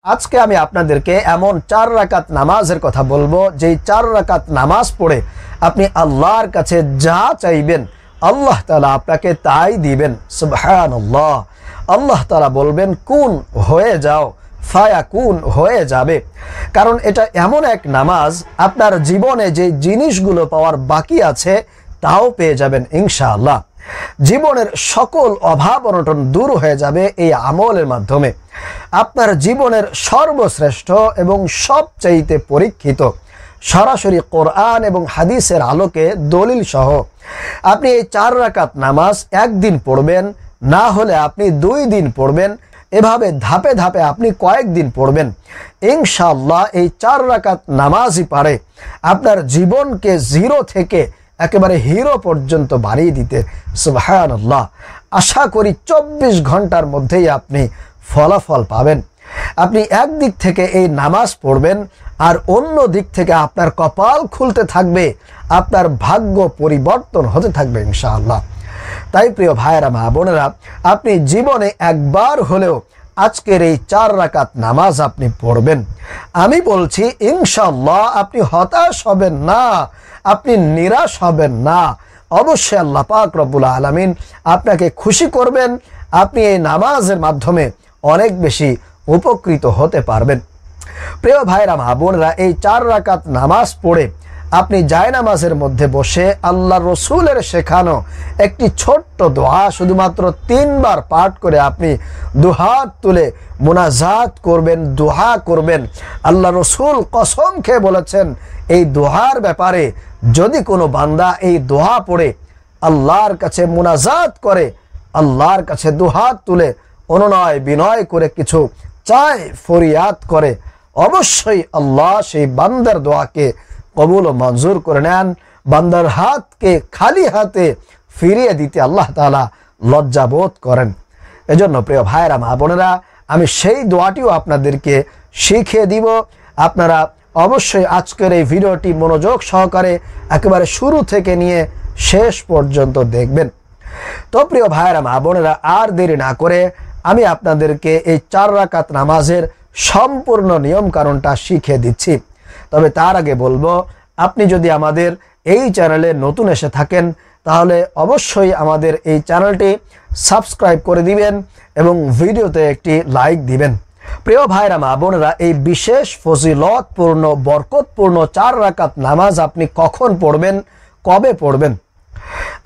আজকে আমি আপনাদেরকে এমন 4 রাকাত নামাজের কথা বলবো যেই 4 রাকাত নামাজ পড়ে আপনি আল্লাহর কাছে যা চাইবেন আল্লাহ তাআলা আপনাকে তাই দিবেন। সুবহানাল্লাহ। আল্লাহ তাআলা বলবেন কুন হয়ে যাও, ফায়াকুন হয়ে যাবে। কারণ এটা এমন এক নামাজ আপনার জীবনে যে জিনিসগুলো পাওয়ার বাকি আছে তাও পেয়ে যাবেন ইনশাআল্লাহ। জীবনের সকল অভাব অনটন দূর হয়ে যাবে এই আমলের মাধ্যমে। আপনার জীবনের সর্বশ্রেষ্ঠ এবং সবচাইতে পরীক্ষিত সরাসরি কোরআন এবং হাদিসের আলোকে দলিল সহ আপনি এই 4 রাকাত নামাজ একদিন পড়বেন, না হলে আপনি 2 দিন পড়বেন, এভাবে ধাপে ধাপে আপনি কয়েকদিন পড়বেন। ইনশাআল্লাহ এই 4 রাকাত নামাজই পারে আপনার জীবনকে 0 থেকে একেবারে হিরো পর্যন্ত বাড়িয়ে দিতে। সুবহানাল্লাহ। আশা করি 24 ঘন্টার মধ্যেই আপনি ফলাফল পাবেন। আপনি একদিক থেকে এই নামাজ পড়বেন আর অন্য দিক থেকে আপনার কপাল খুলতে থাকবে, আপনার ভাগ্য পরিবর্তন হতে থাকবে ইনশাআল্লাহ। তাই প্রিয় ভাইয়েরা, মা বোনেরা, আপনি জীবনে একবার হলেও আজকের এই 4 রাকাত নামাজ আপনি পড়বেন। আমি বলছি ইনশাআল্লাহ আপনি হতাশ হবেন না, আপনি নিরাশ হবেন না। অবশ্যই আল্লাহ পাক রব্বুল আলামিন আপনাকে খুশি করবেন। আপনি এই নামাজের মাধ্যমে অনেক বেশি উপকৃত হতে পারবেন। প্রিয় ভাইরা, মা বোনেরা, এই 4 রাকাত নামাজ পড়ে আপনি জায়নামাজের মধ্যে বসে আল্লাহ রসুলের শেখানো একটি ছোট্ট দোয়া শুধুমাত্র 3 বার পাঠ করে আপনি দুহাত তুলে মুনাজাত করবেন, দোয়া করবেন। আল্লাহ রসুল কসম খেয়ে বলেছেন এই দোয়ার ব্যাপারে, যদি কোনো বান্দা এই দোয়া পড়ে আল্লাহর কাছে মুনাজাত করে, আল্লাহর কাছে দুহাত তুলে অনুনয় বিনয় করে কিছু চায়, ফরিয়াদ করে, অবশ্যই আল্লাহ সেই বান্দার দোয়াকে কবুল ও মঞ্জুর করে নেন। বান্দার হাতকে খালি হাতে ফিরিয়ে দিতে আল্লাহ তাআলা লজ্জাবোধ করেন। এজন্য প্রিয় ভাইরা, মা বোনেরা, আমি সেই দোয়াটিও আপনাদেরকে শিখিয়ে দিব। আপনারা অবশ্যই আজকের এই ভিডিওটি মনোযোগ সহকারে একেবারে শুরু থেকে নিয়ে শেষ পর্যন্ত দেখবেন। তো প্রিয় ভাইরা, মা বোনেরা, আর দেরি না করে আমি আপনাদেরকে এই 4 রাকাত নামাজের সম্পূর্ণ নিয়ম কানুনটা শিখিয়ে দিচ্ছি। তবে তার আগে বলবো, আপনি যদি আমাদের এই চ্যানেলে নতুন এসে থাকেন তাহলে অবশ্যই আমাদের এই চ্যানেলটি সাবস্ক্রাইব করে দিবেন এবং ভিডিওতে একটি লাইক দিবেন। প্রিয় ভাইরা, মা বোনেরা, এই বিশেষ ফজিলতপূর্ণ বরকতপূর্ণ 4 রাকাত নামাজ আপনি কখন পড়বেন, কবে পড়বেন?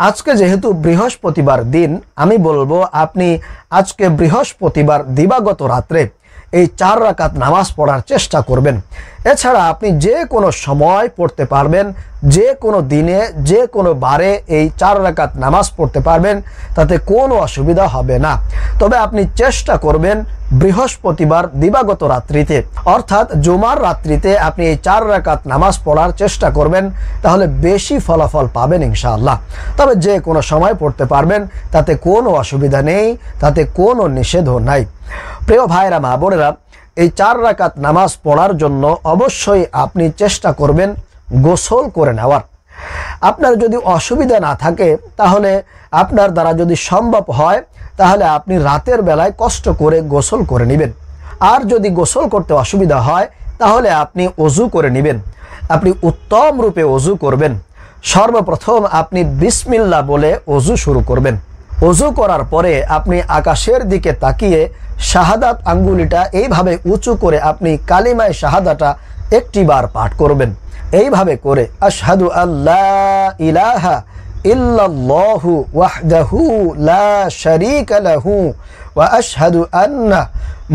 আজকে যেহেতু বৃহস্পতিবার দিন, আমি বলবো আপনি আজকে বৃহস্পতিবার দিবাগত রাত্রে এই 4 রাকাত নামাজ পড়ার চেষ্টা করবেন। এছাড়া আপনি যে কোনো সময় পড়তে পারবেন, যে কোনো দিনে, যে কোনো বারে এই 4 রাকাত নামাজ পড়তে পারবেন, তাতে কোনো অসুবিধা হবে না। তবে আপনি চেষ্টা করবেন বৃহস্পতিবার দিবাগত রাত্রিতে, অর্থাৎ জুমার রাত্রিতে আপনি এই 4 রাকাত নামাজ পড়ার চেষ্টা করবেন, তাহলে বেশি ফলাফল পাবেন ইনশাআল্লাহ। তবে যে কোনো সময় পড়তে পারবেন, তাতে কোনো অসুবিধা নেই, তাতে কোনো নিষেধও নাই। প্রিয় ভাইরা, মা বোনেরা, এই 4 রাকাত নামাজ পড়ার জন্য অবশ্যই আপনি চেষ্টা করবেন গোসল করে নেওয়ার। আপনার যদি অসুবিধা না থাকে, তাহলে আপনার দ্বারা যদি সম্ভব হয়, তাহলে আপনি রাতের বেলায় কষ্ট করে গোসল করে নেবেন। আর যদি গোসল করতে অসুবিধা হয়, তাহলে আপনি ওযু করে নেবেন। আপনি উত্তম রূপে ওযু করবেন। সর্বপ্রথম আপনি বিসমিল্লাহ বলে ওযু শুরু করবেন। ওযু করার পরে আপনি আকাশের দিকে তাকিয়ে শাহাদাত আঙ্গুলিটা এইভাবে উঁচু করে আপনি কালিমায়ে শাহাদাটা একটি বার পাঠ করবেন। এইভাবে করে আশহাদু আল্লা ইলাহা ইল্লাল্লাহু ওয়াহদাহু লা শারীকা লাহু ওয়া আশহাদু আন্না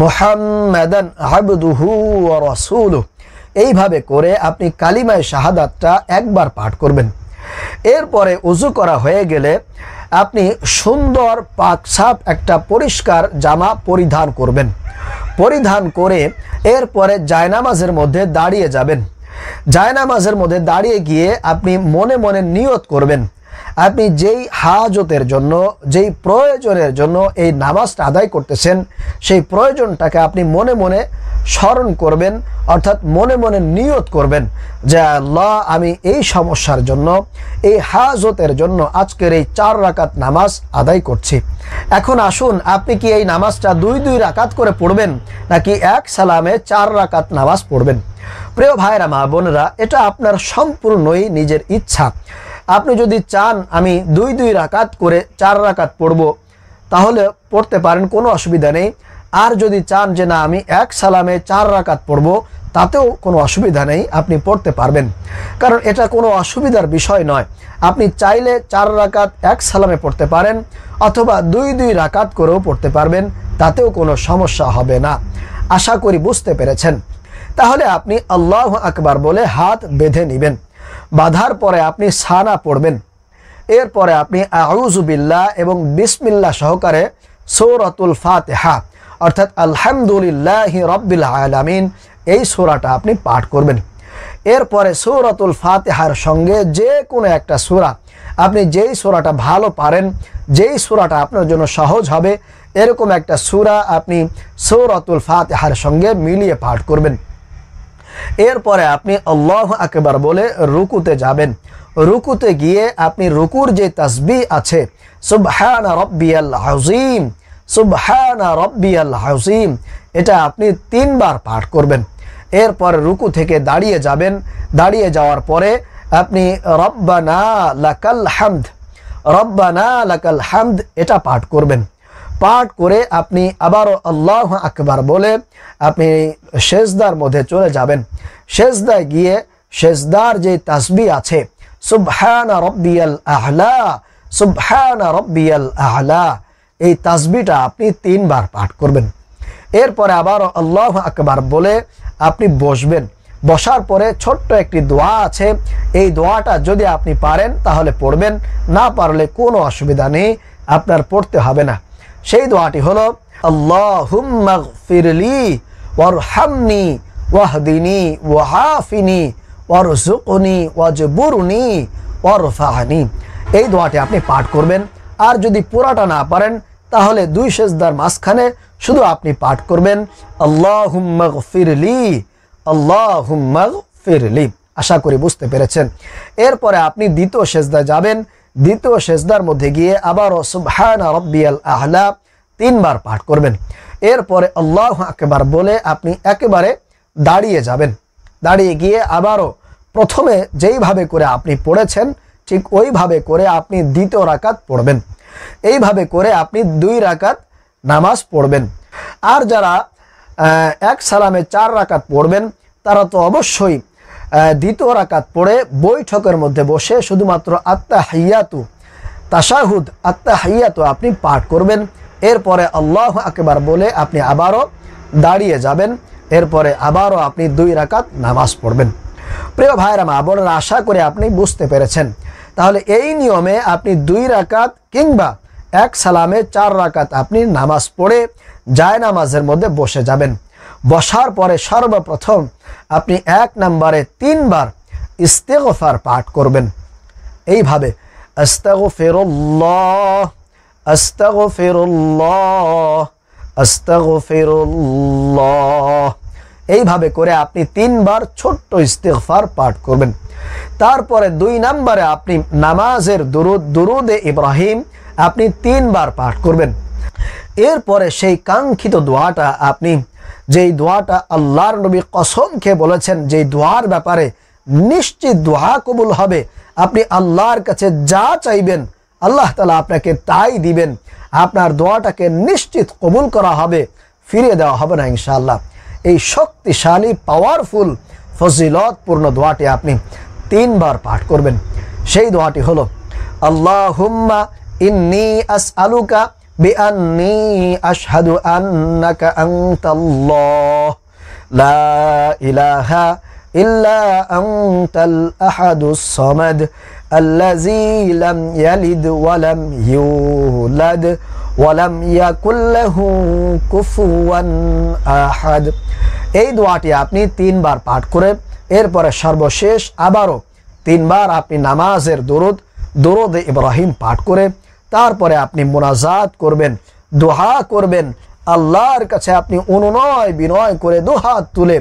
মুহাম্মাদান আবদুহু ওয়া রাসূলুহু, এইভাবে করে আপনি কালিমায়ে শাহাদাতটা একবার পাঠ করবেন। এরপরে ওযু করা হয়ে গেলে আপনি সুন্দর পাকসাফ একটা পরিষ্কার জামা পরিধান করবেন। পরিধান করে এরপরে জায়নামাজের মধ্যে দাঁড়িয়ে যাবেন। জায়নামাজের মধ্যে দাঁড়িয়ে গিয়ে আপনি মনে মনে নিয়ত করবেন, আপনি যেই হাজতের জন্য, যেই প্রয়োজনের জন্য এই নামাজটা আদায় করতেছেন, সেই প্রয়োজনটাকে আপনি মনে মনে স্মরণ করবেন, অর্থাৎ মনে মনে নিয়ত করবেন যে আল্লাহ, আমি এই সমস্যার জন্য, এই হাজতের জন্য আজকের এই 4 রাকাত নামাজ আদায় করছি। এখন আসুন, আপনি কি এই নামাজটা 2 রাকাত করে পড়বেন নাকি এক সালামে 4 রাকাত নামাজ পড়বেন? প্রিয় ভাইরা, মা বোনেরা, এটা আপনার সম্পূর্ণই নিজের ইচ্ছা। আপনি যদি চান আমি 2 রাকাত করে 4 রাকাত পড়ব, তাহলে পড়তে পারেন, কোনো অসুবিধা নেই। আর যদি চান যে না, আমি এক সালামে 4 রাকাত পড়ব, তাতেও কোনো অসুবিধা নেই, আপনি পড়তে পারবেন। কারণ এটা কোনো অসুবিধার বিষয় নয়। আপনি চাইলে 4 রাকাত এক সালামে পড়তে পারেন, অথবা 2 রাকাত করেও পড়তে পারবেন, তাতেও কোনো সমস্যা হবে না। আশা করি বুঝতে পেরেছেন। তাহলে আপনি আল্লাহু আকবার বলে হাত বেঁধে নেবেন। বাঁধার পরে আপনি সানা পড়বেন। এরপরে আপনি আউযু বিল্লাহ এবং বিসমিল্লাহ সহকারে সূরাতুল ফাতিহা, অর্থাৎ আলহামদুলিল্লাহি রাব্বিল আলামিন, এই সূরাটা আপনি পাঠ করবেন। এরপরে সূরাতুল ফাতিহার সঙ্গে যে কোনো একটা সূরা, আপনি যেই সূরাটা ভালো পারেন, যেই সূরাটা আপনার জন্য সহজ হবে, এরকম একটা সূরা আপনি সূরাতুল ফাতিহার সঙ্গে মিলিয়ে পাঠ করবেন। এরপরে আপনি আল্লাহু আকবার বলে রুকুতে যাবেন। রুকুতে গিয়ে আপনি রুকুর যে তাসবিহ আছে, সুবহানা রাব্বিয়াল আযীম, সুবহানা রাব্বিয়াল আযীম, এটা আপনি 3 বার পাঠ করবেন। এরপর রুকু থেকে দাঁড়িয়ে যাবেন। দাঁড়িয়ে যাওয়ার পরে আপনি রব্বানা লাকাল হামদ, রব্বানা লাকাল হামদ, এটা পাঠ করবেন। পাঠ করে আপনি আবারও আল্লাহু আকবার বলে আপনি সেজদার মধ্যে চলে যাবেন। সেজদায় গিয়ে সেজদার যে তাসবিহ আছে, সুবহানা রাব্বিয়াল আ'লা, সুবহানা রাব্বিয়াল আ'লা, এই তাসবিহটা আপনি 3 বার পাঠ করবেন। এরপরে আবার আল্লাহু আকবার বলে আপনি বসবেন। বসার পরে ছোট্ট একটি দোয়া আছে, এই দোয়াটা যদি আপনি পারেন তাহলে পড়বেন, না পারলে কোনো অসুবিধা নেই, আপনার পড়তে হবে না। সেই দোয়াটি হলো আল্লাহুম্মা গফিরলি ওয়ারহামনি ওয়াহদিনি ওয়াআফিনি ওয়ারযুকনি ওয়াজবুরনি ওয়ারফা'নি। এই দোয়াটি আপনি পাঠ করবেন। আর যদি পুরাটা না পারেন তাহলে 2 সেজদার মাঝখানে শুধু আপনি পাঠ করবেন আল্লাহুম্মা গফিরলি, আল্লাহুম্মা গফিরলি। আশা করি বুঝতে পেরেছেন। এরপরে আপনি দ্বিতীয় সেজদায় যাবেন। দ্বিতীয় সেজদার মধ্যে গিয়ে আবারও সুবহানা রাব্বিয়াল আ'লা 3 বার পাঠ করবেন। এরপরে আল্লাহু আকবার বলে আপনি একেবারে দাঁড়িয়ে যাবেন। দাঁড়িয়ে গিয়ে আবারও প্রথমে যেইভাবে করে আপনি পড়েছেন ঠিক ওইভাবে করে আপনি দ্বিতীয় রাকাত পড়বেন। এইভাবে করে আপনি 2 রাকাত নামাজ পড়বেন। আর যারা এক সালামে 4 রাকাত পড়বেন তারা তো অবশ্যই দ্বিতীয় রাকাত পড়ে বৈঠকের মধ্যে বসে শুধুমাত্র আত্তাহিয়াতু, তাশাহুদ, আত্তাহিয়াতু আপনি পাঠ করবেন। এরপরে আল্লাহু আকবার বলে আপনি আবারও দাঁড়িয়ে যাবেন। এরপরে আবারও আপনি 2 রাকাত নামাজ পড়বেন। প্রিয় ভাইরা, মা বোনেরা, আশা করে আপনি বুঝতে পেরেছেন। তাহলে এই নিয়মে আপনি 2 রাকাত কিংবা এক সালামে 4 রাকাত আপনি নামাজ পড়ে জায়নামাজের মধ্যে বসে যাবেন। বসার পরে সর্বপ্রথম আপনি 1 নম্বরে 3 বার ইস্তিগফার পাঠ করবেন। এইভাবে আস্তাগফিরুল্লাহ, আস্তাগফিরুল্লাহ, আস্তাগফিরুল্লাহ, এইভাবে করে আপনি 3 বার ছোট্ট ইস্তিগফার পাঠ করবেন। তারপরে 2 নম্বরে আপনি নামাজের দুরুদে ইব্রাহিম আপনি 3 বার পাঠ করবেন। এরপরে সেই কাঙ্ক্ষিত দোয়াটা আপনি, যেই দোয়াটা আল্লাহর নবী কসম খেয়ে বলেছেন যেই দোয়ার ব্যাপারে নিশ্চিত দোয়া কবুল হবে, আপনি আল্লাহর কাছে যা চাইবেন আল্লাহ তাআলা আপনাকে তাই দিবেন। আপনার দোয়াটাকে নিশ্চিত কবুল করা হবে, ফিরিয়ে দেওয়া হবে না ইনশাআল্লাহ। এই শক্তিশালী পাওয়ারফুল ফজিলতপূর্ণ দোয়াটি আপনি 3 বার পাঠ করবেন। সেই দোয়াটি হলো আল্লাহুম্মা ইন্নী আসআলুকা বিআন্নী আশহাদু আন্নাকা আনতাল্লাহ লা ইলাহা ইল্লা আনতাল আহাদুস সামাদ আল্লাযী লাম ইয়ালিদ ওয়া লাম ইউলাদ ওয়া লাম ইয়াকুল লাহু কুফুয়ান আহাদ। এই দোয়াটি আপনি 3 বার পাঠ করে এরপরে সর্বশেষ আবারও 3 বার আপনি নামাজের দুরুদ দরুদ ইব্রাহিম পাঠ করে তারপরে আপনি মুনাজাত করবেন, দোয়া করবেন। আল্লাহর কাছে আপনি অনুনয় বিনয় করে দুহাত তুলে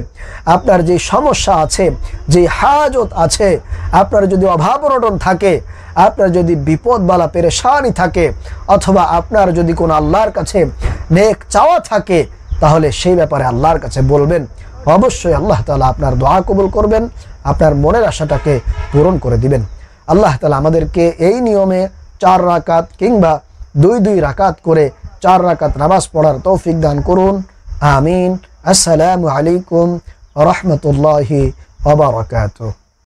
আপনার যে সমস্যা আছে, যে হাজত আছে, আপনার যদি অভাব অনটন থাকে, আপনার যদি বিপদ বালা পেরেশানি থাকে, অথবা আপনার যদি কোনো আল্লাহর কাছে নেক চাওয়া থাকে, তাহলে সেই ব্যাপারে আল্লাহর কাছে বলবেন। অবশ্যই আল্লাহ তাআলা আপনার দোয়া কবুল করবেন, আপনার মনের আশাটাকে পূরণ করে দিবেন। আল্লাহ তাআলা আমাদেরকে এই নিয়মে 4 রাকাত কিংবা 2 রাকাত করে 4 রাকাত নামাজ পড়ার তৌফিক দান করুন। আমিন। আসসালামু আলাইকুম ওয়া রাহমাতুল্লাহি ওয়া বারাকাতুহু।